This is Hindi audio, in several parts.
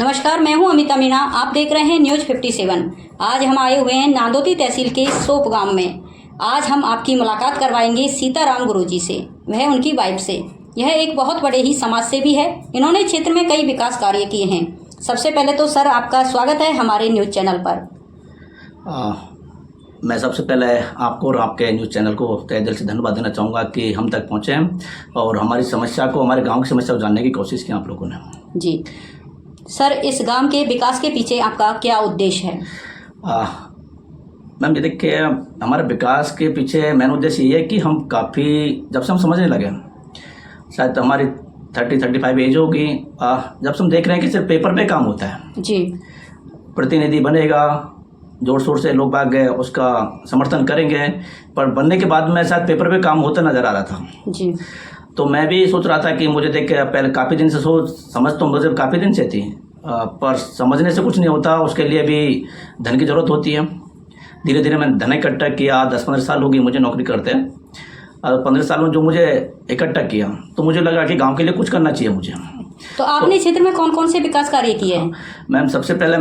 नमस्कार, मैं हूं अमिता मीणा। आप देख रहे हैं न्यूज 57। आज हम आए हुए हैं नांदोती तहसील के सोप गांव में। आज हम आपकी मुलाकात करवाएंगे सीताराम गुरुजी से, वह उनकी वाइफ से। यह एक बहुत बड़े ही समाज सेवी है। इन्होंने क्षेत्र में कई विकास कार्य किए हैं। सबसे पहले तो सर आपका स्वागत है हमारे न्यूज चैनल पर। मैं सबसे पहले आपको और आपके न्यूज़ चैनल को तहे दिल से धन्यवाद देना चाहूँगा कि हम तक पहुँचे हैं और हमारी समस्या को, हमारे गांव की समस्या को जानने की कोशिश की आप लोगों ने। जी सर, इस गांव के विकास के पीछे आपका क्या उद्देश्य है? मैम, ये देखिए, हमारे विकास के पीछे मेन उद्देश्य ये है कि हम काफ़ी जब से हम समझने लगे, शायद हमारी 30-35 एज होगी, जब से हम देख रहे हैं कि सिर्फ पेपर पे काम होता है। जी, प्रतिनिधि बनेगा, जोर शोर से लोग बाग उसका समर्थन करेंगे, पर बनने के बाद में शायद पेपर पे काम होता नज़र आ रहा था। जी, तो मैं भी सोच रहा था कि मुझे देख के पहले काफ़ी दिन से समझ तो मुझे काफ़ी दिन से थी, पर समझने से कुछ नहीं होता, उसके लिए भी धन की ज़रूरत होती है। धीरे धीरे मैंने धन इकट्ठा किया। 10-15 साल हो गई मुझे नौकरी करते हैं, और 15 साल में जो मुझे इकट्ठा किया तो मुझे लगा कि गाँव के लिए कुछ करना चाहिए मुझे। तो आपने क्षेत्र में कौन कौन से विकास कार्य किए हैं? मैम, सबसे पहले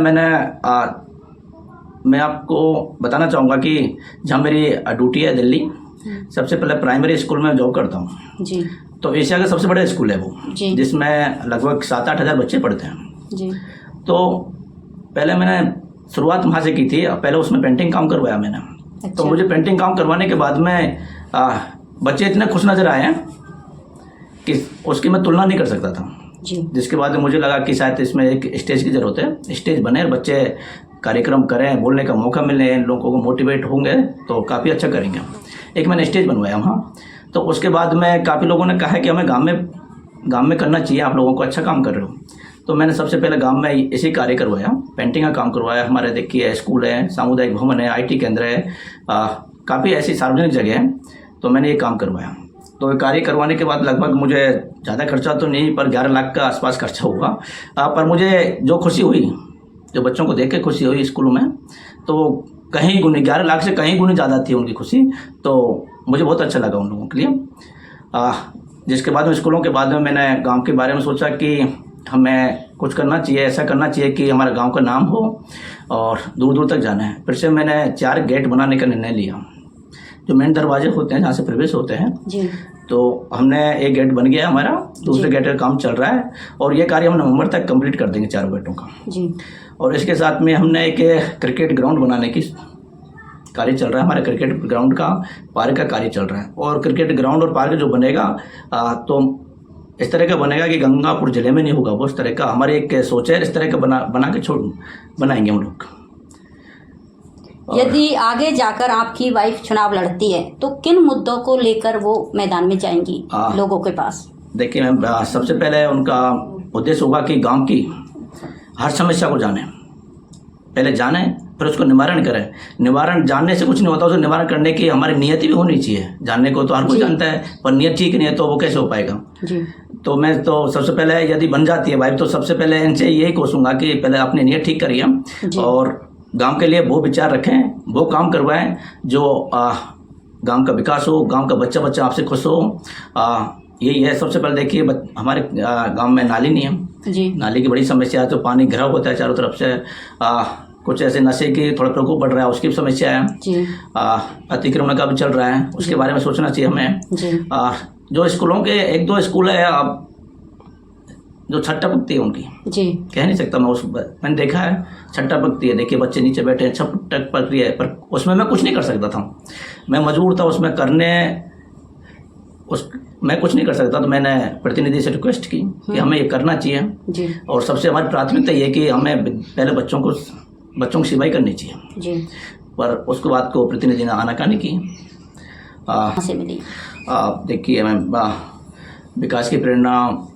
मैं आपको बताना चाहूँगा कि जहाँ मेरी ड्यूटी है दिल्ली, सबसे पहले प्राइमरी स्कूल में जॉब करता हूँ जी। तो एशिया का सबसे बड़ा स्कूल है वो, जिसमें लगभग 7-8 हज़ार बच्चे पढ़ते हैं जी। तो पहले मैंने शुरुआत वहाँ से की थी। पहले उसमें पेंटिंग काम करवाया मैंने। अच्छा। तो मुझे पेंटिंग काम करवाने के बाद में बच्चे इतने खुश नज़र आए हैं कि उसकी मैं तुलना नहीं कर सकता था जी। जिसके बाद मुझे लगा कि शायद इसमें एक स्टेज की ज़रूरत है। स्टेज बने और बच्चे कार्यक्रम करें, बोलने का मौका मिले, लोगों को मोटिवेट होंगे तो काफ़ी अच्छा करेंगे। एक मैंने स्टेज बनवाया वहाँ। तो उसके बाद में काफ़ी लोगों ने कहा कि हमें गांव में करना चाहिए, आप लोगों को अच्छा काम कर रहे हो। तो मैंने सबसे पहले गांव में इसी कार्य करवाया, पेंटिंग का काम करवाया। हमारे देखिए स्कूल है, सामुदायिक भवन है, IT केंद्र है, काफ़ी ऐसी सार्वजनिक जगह है। तो मैंने ये काम करवाया। तो कार्य करवाने के बाद लगभग मुझे ज़्यादा खर्चा तो नहीं, पर 11 लाख का आसपास खर्चा हुआ। पर मुझे जो खुशी हुई, जो बच्चों को देख के खुशी हुई स्कूलों में, तो कहीं गुनी 11 लाख से कहीं गुनी ज़्यादा थी उनकी खुशी। तो मुझे बहुत अच्छा लगा उन लोगों के लिए। जिसके बाद में स्कूलों के बाद में मैंने गांव के बारे में सोचा कि हमें कुछ करना चाहिए, ऐसा करना चाहिए कि हमारे गांव का नाम हो और दूर दूर तक जाना है। फिर से मैंने 4 गेट बनाने का निर्णय लिया, जो मेन दरवाजे होते हैं जहाँ से प्रवेश होते हैं जी। तो हमने एक गेट बन गया हमारा, दूसरे गेट का काम चल रहा है और ये कार्य हम नवंबर तक कंप्लीट कर देंगे 4 गेटों का जी। और इसके साथ में हमने एक क्रिकेट ग्राउंड बनाने की कार्य चल रहा है। हमारे क्रिकेट ग्राउंड का, पार्क का कार्य चल रहा है। और क्रिकेट ग्राउंड और पार्क जो बनेगा तो इस तरह का बनेगा कि गंगापुर जिले में नहीं होगा वो, इस तरह का हमारे एक सोच है। इस तरह का बना के बनाएंगे हम लोग। यदि आगे जाकर आपकी वाइफ चुनाव लड़ती है तो किन मुद्दों को लेकर वो मैदान में जाएंगी लोगों के पास? देखिए मैम, सबसे पहले उनका उद्देश्य होगा कि गांव की हर समस्या को जाने, पहले जाने फिर उसको निवारण करें। निवारण जानने से कुछ नहीं होता, उसको निवारण करने की हमारी नियति भी होनी चाहिए। जानने को तो हर कोई जानता है, पर नियत ठीक नहीं है तो वो कैसे हो पाएगा जी। तो मैं तो सबसे पहले, यदि बन जाती है वाइफ, तो सबसे पहले इनसे यही कोसूंगा कि पहले अपनी नियत ठीक करिए और गांव के लिए वो विचार रखें, वो काम करवाएं जो गांव का विकास हो, गांव का बच्चा आपसे खुश हो। यही है। सबसे पहले देखिए, हमारे गांव में नाली नहीं है जी। नाली की बड़ी समस्या है, तो पानी घिरा होता है चारों तरफ से। कुछ ऐसे नशे की थोड़ा प्रकोप बढ़ रहा है, उसकी भी समस्या है जी। अतिक्रमण का भी चल रहा है, उसके बारे में सोचना चाहिए हमें जी। जो स्कूलों के 1-2 स्कूल है जो छट्टा पकती है उनकी जी, कह नहीं सकता मैं, मैंने देखा है छट्टा पकती है। देखिए बच्चे नीचे बैठे हैं, छटक पक रही है, पर उसमें मैं कुछ नहीं कर सकता था। मैं मजबूर था उसमें करने, मैं कुछ नहीं कर सकता। तो मैंने प्रतिनिधि से रिक्वेस्ट की कि हमें ये करना चाहिए जी। और सबसे हमारी प्राथमिकता ये कि हमें पहले बच्चों की सेवाई करनी चाहिए जी। पर उसके बाद को प्रतिनिधि ने आनाकानी की। देखिए मैं, विकास की प्रेरणा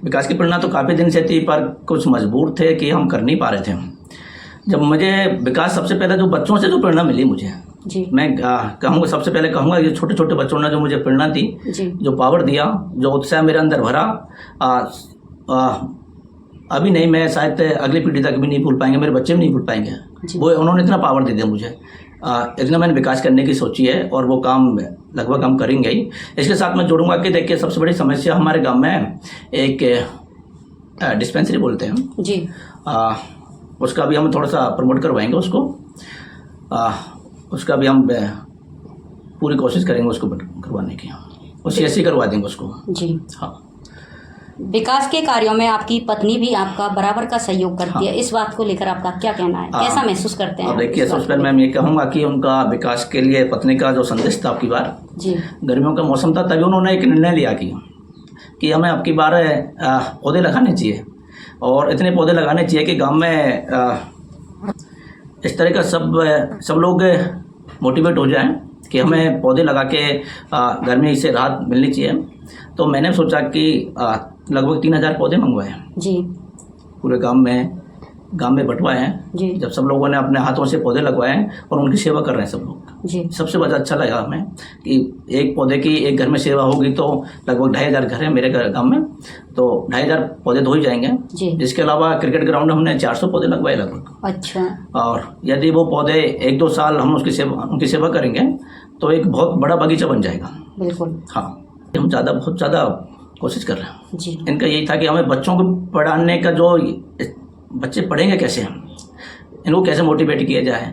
विकास की प्रेरणा तो काफ़ी दिन से थी, पर कुछ मजबूर थे कि हम कर नहीं पा रहे थे। जब मुझे विकास, सबसे पहले जो बच्चों से जो प्रेरणा मिली मुझे जी। मैं कहूँगा, सबसे पहले कहूँगा ये छोटे छोटे बच्चों ने जो मुझे प्रेरणा दी जी। जो पावर दिया, जो उत्साह मेरे अंदर भरा, अभी नहीं, मैं शायद अगली पीढ़ी तक भी नहीं भूल पाएंगे, मेरे बच्चे भी नहीं भूल पाएंगे। वो उन्होंने इतना पावर दे दिया मुझे, इतना मैंने विकास करने की सोची है और वो काम लगभग हम करेंगे ही। इसके साथ मैं जोड़ूंगा कि देखिए, सबसे बड़ी समस्या हमारे गांव में एक डिस्पेंसरी बोलते हैं जी। उसका भी हम थोड़ा सा प्रमोट करवाएंगे उसको। उसका भी हम पूरी कोशिश करेंगे उसको करवाने की, और CSC करवा देंगे उसको। जी। हाँ। विकास के कार्यों में आपकी पत्नी भी आपका बराबर का सहयोग करती हाँ। है, इस बात को लेकर आपका क्या कहना है? कैसा महसूस करते हैं? अब देखिए, सबसे पहले मैं ये कहूँगा कि उनका विकास के लिए पत्नी का जो संदेश था, आपकी बार जी, गर्मियों का मौसम था, तभी उन्होंने एक निर्णय लिया कि हमें आपकी बार पौधे लगाने चाहिए, और इतने पौधे लगाने चाहिए कि गांव में इस तरह का सब लोग मोटिवेट हो जाएं कि हमें पौधे लगा के गर्मी से राहत मिलनी चाहिए। तो मैंने सोचा कि लगभग 3000 पौधे मंगवाए जी, पूरे गांव में बंटवाए हैं। जी, जब सब लोगों ने अपने हाथों से पौधे लगवाए हैं और उनकी सेवा कर रहे हैं सब लोग। जी, सबसे ज़्यादा अच्छा लगा हमें कि एक पौधे की एक घर में सेवा होगी तो लगभग 2500 घर है मेरे गांव में, तो 2500 पौधे धो ही जाएंगे जी। जिसके अलावा क्रिकेट ग्राउंड में हमने 400 पौधे लगवाए लगभग। अच्छा। और यदि वो पौधे 1-2 साल हम उनकी सेवा करेंगे तो एक बहुत बड़ा बगीचा बन जाएगा। बिल्कुल। हाँ, हम बहुत ज़्यादा कोशिश कर रहे हैं जी। इनका यही था कि हमें बच्चों को पढ़ाने का, जो बच्चे पढ़ेंगे कैसे, इनको कैसे मोटिवेट किया जाए।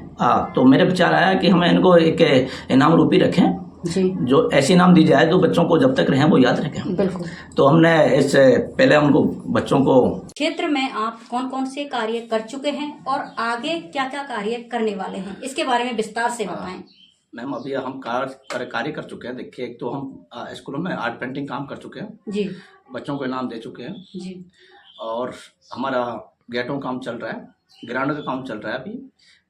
तो मेरे विचार आया कि हमें इनको एक इनाम रूपी रखें जी, जो ऐसे इनाम दी जाए जो बच्चों को जब तक रहें वो याद रखें। बिल्कुल। तो हमने इससे पहले उनको बच्चों को क्षेत्र में आप कौन कौन से कार्य कर चुके हैं और आगे क्या क्या कार्य करने वाले हैं, इसके बारे में विस्तार से बताएं। मैम, अभी हम कार्य कर चुके हैं। देखिए, एक तो हम स्कूलों में आर्ट पेंटिंग काम कर चुके हैं जी, बच्चों को इनाम दे चुके हैं जी, और हमारा गेटों का काम चल रहा है, ग्राउंड का काम चल रहा है, अभी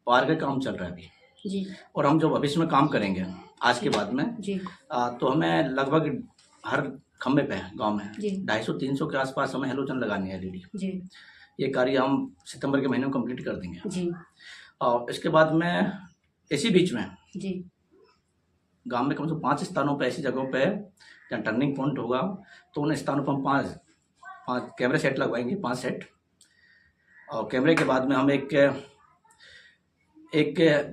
पार्क का काम चल रहा है अभी। जी, और हम जो भविष्य में काम करेंगे आज के बाद में जी, तो हमें लगभग हर खम्भे पे गांव में जी, 250-300 के आसपास हमें हेलोजन लगानी है LED। जी, ये कार्य हम सितंबर के महीने में कंप्लीट कर देंगे। जी, और इसके बाद में इसी बीच में जी, गांव में कम से कम 5 स्थानों पे, ऐसी जगहों पे जहाँ टर्निंग पॉइंट होगा, तो उन स्थानों पर हम 5 कैमरे सेट लगवाएंगे, 5 सेट। और कैमरे के बाद में हम एक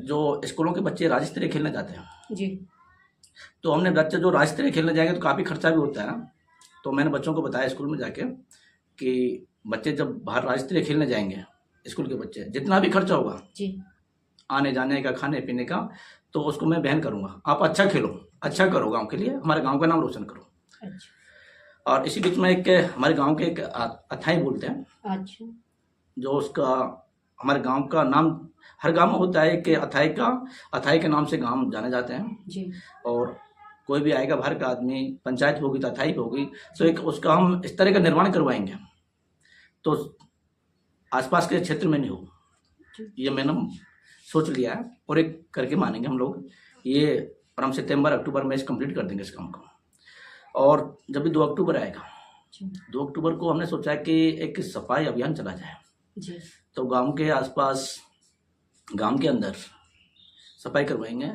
जो स्कूलों के बच्चे राज्य स्तरीय खेलने जाते हैं, जी, तो हमने बच्चे जो राज्य स्तरीय खेलने जाएंगे तो काफ़ी खर्चा भी होता है। तो मैंने बच्चों को बताया स्कूल में जाके कि बच्चे जब बाहर राज्य स्तरीय खेलने जाएंगे, स्कूल के बच्चे, जितना भी खर्चा होगा जी, आने जाने का, खाने पीने का, तो उसको मैं बहन करूँगा। आप अच्छा खेलो, अच्छा करो गांव के लिए, हमारे गांव का नाम रोशन करो। अच्छा, और इसी बीच में हमारे गांव के एक अथाई बोलते हैं, अच्छा, जो उसका हमारे गांव का नाम, हर गांव में होता है कि अथाई के नाम से गांव जाने जाते हैं। जी, और कोई भी आएगा बाहर का आदमी, पंचायत होगी तो अथाई होगी, तो एक उसका हम इस तरह का निर्माण करवाएंगे तो आसपास के क्षेत्र में नहीं हो। ये मैंने सोच लिया है और एक करके मानेंगे हम लोग ये, और हम सितंबर-अक्टूबर में इस कंप्लीट कर देंगे इस काम को। और जब भी 2 अक्टूबर आएगा, 2 अक्टूबर को हमने सोचा कि एक सफाई अभियान चला जाए। जी, तो गांव के आसपास, गांव के अंदर सफाई करवाएंगे।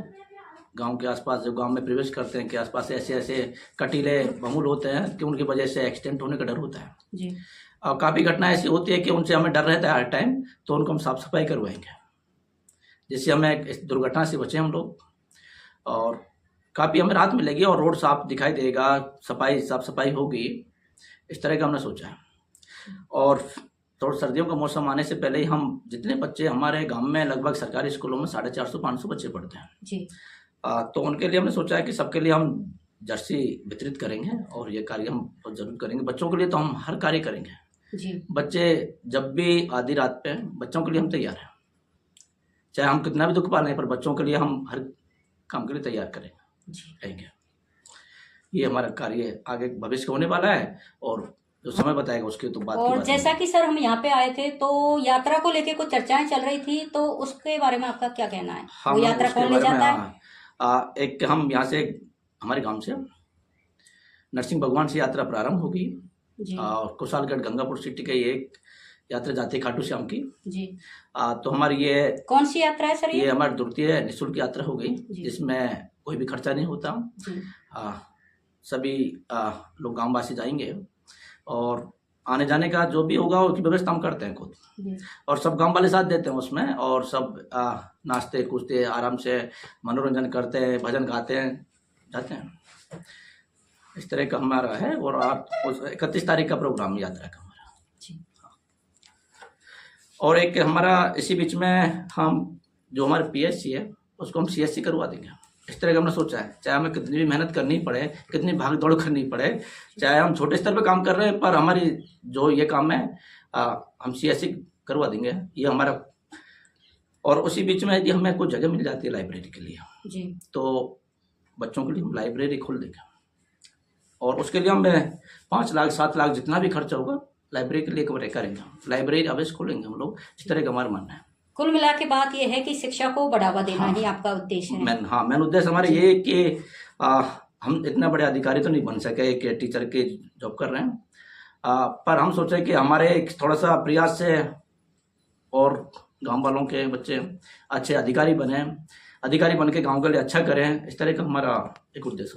गांव के आसपास जो गांव में प्रवेश करते हैं कि आसपास ऐसे कटीले बमूल होते हैं कि उनकी वजह से एक्सीडेंट होने का डर होता है। जी, और काफ़ी घटनाएं ऐसी होती है कि उनसे हमें डर रहता है हर टाइम, तो उनको हम साफ सफाई करवाएंगे जिससे हमें इस दुर्घटना से बचें हम लोग, और काफ़ी हमें राहत मिलेगी और रोड साफ दिखाई देगा, साफ सफाई होगी। इस तरह का हमने सोचा है। और थोड़ा सर्दियों का मौसम आने से पहले ही हम जितने बच्चे हमारे गांव में, लगभग सरकारी स्कूलों में 450-500 बच्चे पढ़ते हैं जी, तो उनके लिए हमने सोचा है कि सबके लिए हम जर्सी वितरित करेंगे और ये कार्य हम बहुत जरूर करेंगे। बच्चों के लिए तो हम हर कार्य करेंगे जी, बच्चे जब भी आधी रात पे, बच्चों के लिए हम तैयार हैं, चाहे हम कितना भी दुख पा लें, पर बच्चों के लिए हम हर काम के लिए तैयार करेंगे, रहेंगे। ये हमारा कार्य आगे भविष्य का होने वाला है और जो समय बताएगा उसके तो बात की और बात जैसा कि सर हम यहाँ पे आए थे तो यात्रा को लेके कुछ चर्चाएं चल रही थी, तो उसके बारे में आपका क्या कहना है? वो यात्रा कौन ले जाता है? एक हम यहाँ से, हमारे गांव से नरसिंह भगवान से यात्रा प्रारंभ होगी और कुशालगढ़ गंगापुर सिटी के एक यात्रा जाती है खाटू श्याम की जी। तो हमारी ये कौन सी यात्रा है सर? ये हमारी द्वितीय निःशुल्क यात्रा हो गई जिसमें कोई भी खर्चा नहीं होता। सभी लोग गांववासी जाएंगे और आने जाने का जो भी होगा उसकी व्यवस्था हम करते हैं खुद, और सब गांव वाले साथ देते हैं उसमें, और सब नाचते कूदते आराम से मनोरंजन करते हैं, भजन गाते हैं, जाते हैं। इस तरह का हमारा है। और 31 तारीख का प्रोग्राम यात्रा का हमारा। और एक हमारा इसी बीच में हम जो हमारे PSC है उसको हम CSC करवा देंगे। इस तरह का हमने सोचा है, चाहे हमें कितनी भी मेहनत करनी पड़े, कितनी भाग दौड़ करनी पड़े, चाहे हम छोटे स्तर पे काम कर रहे हैं, पर हमारी जो ये काम है हम CSC करवा देंगे, ये हमारा। और उसी बीच में यदि हमें कोई जगह मिल जाती है लाइब्रेरी के लिए जी, तो बच्चों के लिए हम लाइब्रेरी खोल देंगे। और उसके लिए हम 5 लाख 7 लाख जितना भी खर्चा होगा लाइब्रेरी के लिए कवर करेंगे। लाइब्रेरी अवश्य खोलेंगे हम लोग, इस तरह का हमारा मानना है। कुल मिला के बात यह है कि शिक्षा को बढ़ावा देना ही आपका उद्देश्य है। मेन उद्देश्य हमारा ये है कि हम इतना बड़े अधिकारी तो नहीं बन सके कि टीचर की जॉब कर रहे हैं, पर हम सोचे कि हमारे थोड़ा सा प्रयास से और गांव वालों के बच्चे अच्छे अधिकारी बने, अधिकारी बन के गाँव के लिए अच्छा करें, इस तरह का हमारा एक उद्देश्य है।